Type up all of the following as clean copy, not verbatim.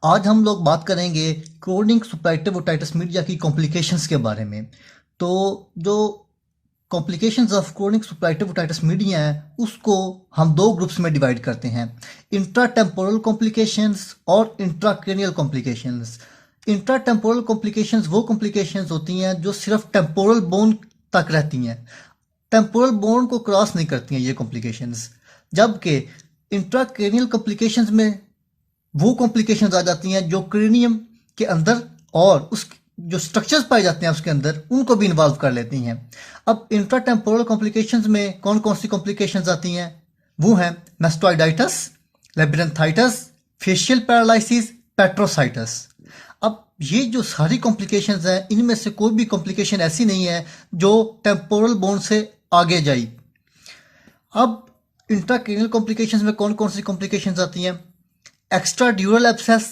आज हम लोग बात करेंगे क्रोनिक सुप्राइटिव ओटाइटिस मीडिया की कॉम्प्लिकेशंस के बारे में। तो जो complications of chronic suppurative otitis media है उसको हम दो ग्रुप्स में डिवाइड करते हैं, इंट्रा टेम्पोरल कॉम्प्लिकेशंस और intracranial complications. Intra temporal complications वो कॉम्प्लिकेशंस होती हैं जो सिर्फ टेम्पोरल बोन तक रहती हैं, टेम्पोरल बोन को क्रॉस नहीं करती हैं ये कॉम्प्लिकेशंस। जबकि इंट्राक्रेनियल कॉम्प्लिकेशंस में वो कॉम्प्लिकेशंस आ जाती हैं जो क्रेनियम के अंदर और उस जो स्ट्रक्चर्स पाए जाते हैं उसके अंदर उनको भी इन्वॉल्व कर लेती हैं। अब इंट्राटेम्पोरल कॉम्प्लिकेशंस में कौन कौन सी कॉम्प्लिकेशंस आती हैं? वो हैं मैस्टोइडाइटिस, लेबिरेंथाइटिस, फेशियल पैरालिसिस, पेट्रोसाइटिस। अब ये जो सारी कॉम्प्लिकेशंस हैं इनमें से कोई भी कॉम्प्लिकेशन ऐसी नहीं है जो टेम्पोरल बोन से आगे जाई। अब इंट्राक्रेनियल कॉम्प्लिकेशंस में कौन कौन सी कॉम्प्लिकेशंस आती हैं? एक्स्ट्रा ड्यूरल एब्सेस,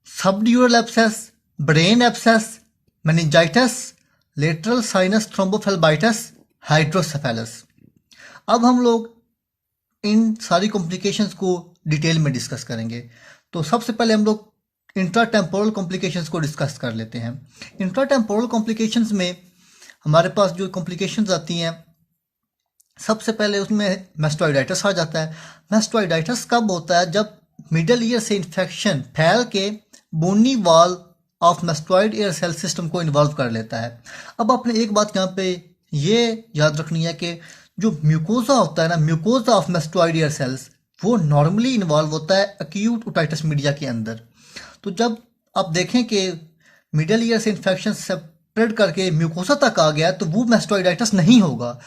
सब ड्यूरल abscess, brain abscess, meningitis, lateral sinus thrombophlebitis, hydrocephalus. अब हम लोग इन सारी कॉम्प्लिकेशंस को डिटेल में डिस्कस करेंगे। तो सबसे पहले हम लोग इंट्राटेम्पोरल कॉम्प्लिकेशंस को डिस्कस कर लेते हैं। इंट्राटेम्पोरल कॉम्प्लिकेशंस में हमारे पास जो कॉम्प्लिकेशंस आती हैं, सबसे पहले उसमें मैस्टोइडाइटिस आ जाता है। मैस्टोइडाइटिस कब होता है? जब मिडल ईयर से इन्फेक्शन फैल के bony wall of mastoid air cell system को इन्वॉल्व कर लेता है। अब आपने एक बात यहाँ पे ये याद रखनी है कि जो म्यूकोजा होता है ना, mucosa of mastoid air sales, वो नॉर्मली इन्वॉल्व होता है एक्यूट ओटाइटिस मीडिया के अंदर। तो जब आप देखें कि मिडल ईयर से इन्फेक्शन स्प्रेड करके म्यूकोजा तक आ गया तो वो मैस्टोइडाइटिस नहीं होगा।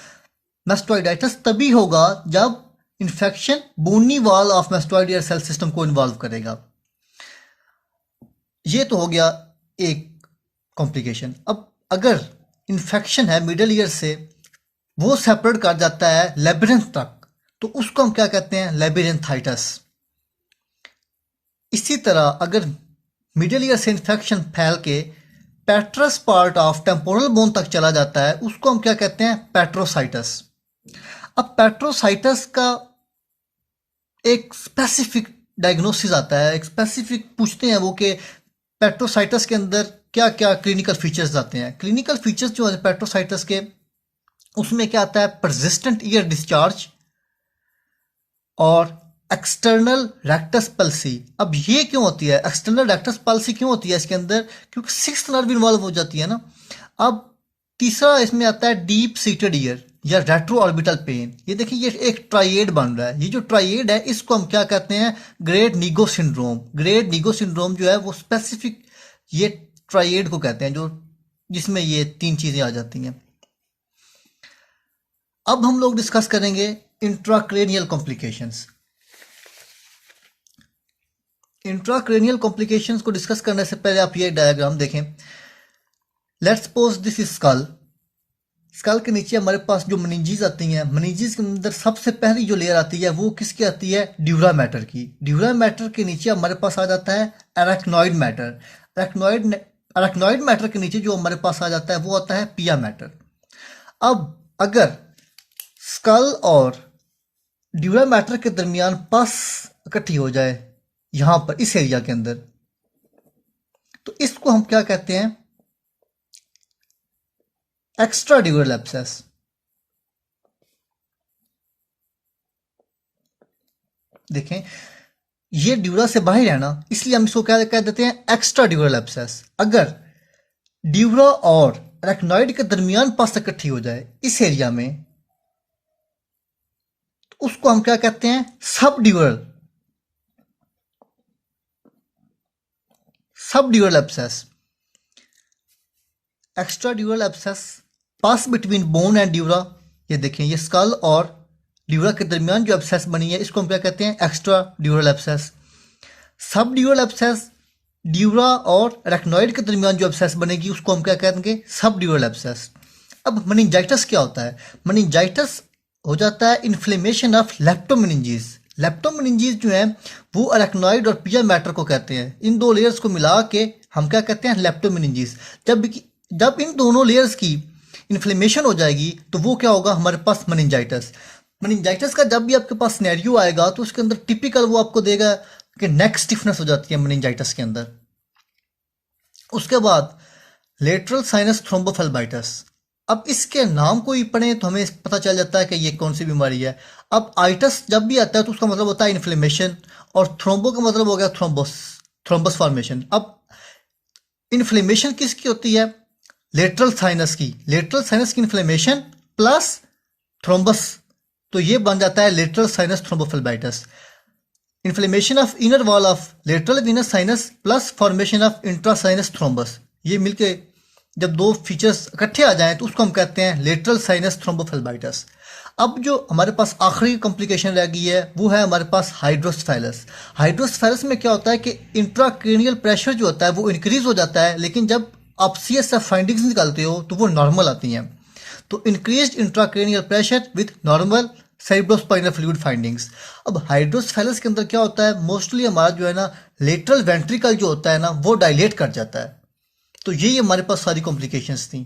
मैस्टोइडाइटिस तभी होगा जब infection bony wall of mastoid air cell system को इन्वॉल्व करेगा। ये तो हो गया एक कॉम्प्लिकेशन। अब अगर इन्फेक्शन है मिडल ईयर से, वो सेपरेट कर जाता है लेबिरिंथ तक, तो उसको हम क्या कहते हैं? लेबिरेंथाइटिस। इसी तरह अगर मिडल ईयर से इन्फेक्शन फैल के पेट्रस पार्ट ऑफ टेम्पोरल बोन तक चला जाता है, उसको हम क्या कहते हैं? पेट्रोसाइटिस। अब पेट्रोसाइटिस का एक स्पेसिफिक डायग्नोसिस आता है, एक स्पेसिफिक पूछते हैं वो कि पेट्रोसाइटिस के अंदर क्या क्या क्लिनिकल फीचर्स आते हैं। क्लिनिकल फीचर्स जो है पेट्रोसाइटिस के, उसमें क्या आता है? परसिस्टेंट ईयर डिस्चार्ज और एक्सटर्नल रेक्टस पल्सी। अब ये क्यों होती है? एक्सटर्नल रेक्टस पल्सी क्यों होती है इसके अंदर? क्योंकि सिक्स्थ नर्व इन्वॉल्व हो जाती है ना। अब तीसरा इसमें आता है डीप सीटेड ईयर या रेट्रो ऑर्बिटल पेन। ये देखिए ये एक ट्राइएड बन रहा है। ये जो ट्राइएड है इसको हम क्या कहते हैं? Gradenigo syndrome. Gradenigo syndrome जो है वो स्पेसिफिक ये ट्राइएड को कहते हैं, जो जिसमें ये तीन चीजें आ जाती हैं। अब हम लोग डिस्कस करेंगे इंट्राक्रेनियल कॉम्प्लिकेशंस। इंट्राक्रेनियल कॉम्प्लिकेशंस को डिस्कस करने से पहले आप ये डायग्राम देखें। Let's suppose this is skull. Skull के नीचे हमारे पास जो मेनिंजेस आती हैं, मेनिंजेस के अंदर सबसे पहली जो लेयर आती है वो किसकी आती है? ड्यूरा मैटर की। ड्यूरा मैटर के नीचे हमारे पास आ जाता है एराक्नॉइड मैटर। एराक्नॉइड मैटर के नीचे जो हमारे पास आ जाता है वो आता है पिया मैटर। अब अगर स्कल और ड्यूरा मैटर के दरमियान पस इकट्ठी हो जाए यहां पर इस एरिया के अंदर, तो इसको हम क्या कहते हैं? Extra ड्यूरल abscess. देखें ये ड्यूरा से बाहर है ना, इसलिए हम इसको क्या कह देते हैं? Extra ड्यूरल abscess. अगर ड्यूरा और एराक्नॉइड के दरमियान पस इकट्ठी हो जाए इस एरिया में, तो उसको हम क्या कहते हैं? सब ड्यूरल abscess. Extra ड्यूरल abscess pass between bone and dura. ये देखें ये स्कल और ड्यूरा के दरमियान जो एब्सेस बनी है इसको हम क्या कहते हैं? Extra ड्यूरल abscess. सब ड्यूरल एब्सेस ड्यूरा और एराक्नॉइड के दरमियान जो एब्सेस बनेगी उसको हम क्या कहेंगे? सब ड्यूरल एब्सेस। अब मेनिंजाइटिस क्या होता है? मेनिंजाइटिस हो जाता है इन्फ्लेमेशन ऑफ लेप्टोमेनिंजेस। लेप्टोमेनिंजेस जो है वो एराक्नॉइड और पिया मैटर को कहते हैं। इन दो लेयर्स को मिला के हम क्या कहते हैं? लेप्टोमेनिंजेस। जब इन दोनों लेयर्स की इन्फ्लेमेशन हो जाएगी तो वो क्या होगा? हमारे पास मेनिंजाइटिस। मेनिंजाइटिस का जब भी आपके पास सिनेरियो आएगा तो उसके अंदर टिपिकल वो आपको देगा कि नेक स्टिफनेस हो जाती है मेनिंजाइटिस के अंदर। उसके बाद लेटरल साइनस थ्रोम्बोफ्लेबाइटिस। अब इसके नाम को ही पढ़ें तो हमें पता चल जाता है कि ये कौन सी बीमारी है। अब आइटस जब भी आता है तो उसका मतलब होता है इन्फ्लेमेशन, और थ्रोम्बो का मतलब हो गया थ्रोम्बस फॉर्मेशन। अब इन्फ्लेमेशन किसकी होती है? लेटरल साइनस की। लेटरल साइनस की इन्फ्लेमेशन प्लस थ्रोम्बस, तो ये बन जाता है lateral sinus thrombophlebitis. Inflammation of inner wall of lateral venous sinus plus formation of intrasinus thrombus, ये मिलके जब दो फीचर्स इकट्ठे आ जाएं तो उसको हम कहते हैं लेटरल साइनस थ्रोम्बोफ्लेबाइटिस। अब जो हमारे पास आखिरी कॉम्प्लिकेशन रह गई है वो है हमारे पास हाइड्रोसेफेलस। हाइड्रोसेफेलस में क्या होता है कि इंट्राक्रेनियल प्रेशर जो होता है वो इंक्रीज हो जाता है, लेकिन जब आप CSF फाइंडिंग्स निकालते हो तो वो नॉर्मल आती हैं। तो increased intracranial pressure with normal cerebrospinal fluid findings. अब हाइड्रोसेफेलस के अंदर क्या होता है, मोस्टली हमारा जो है ना लेटरल वेंट्रिकल जो होता है ना वो डायलेट कर जाता है। तो यही हमारे पास सारी कॉम्प्लिकेशंस थी।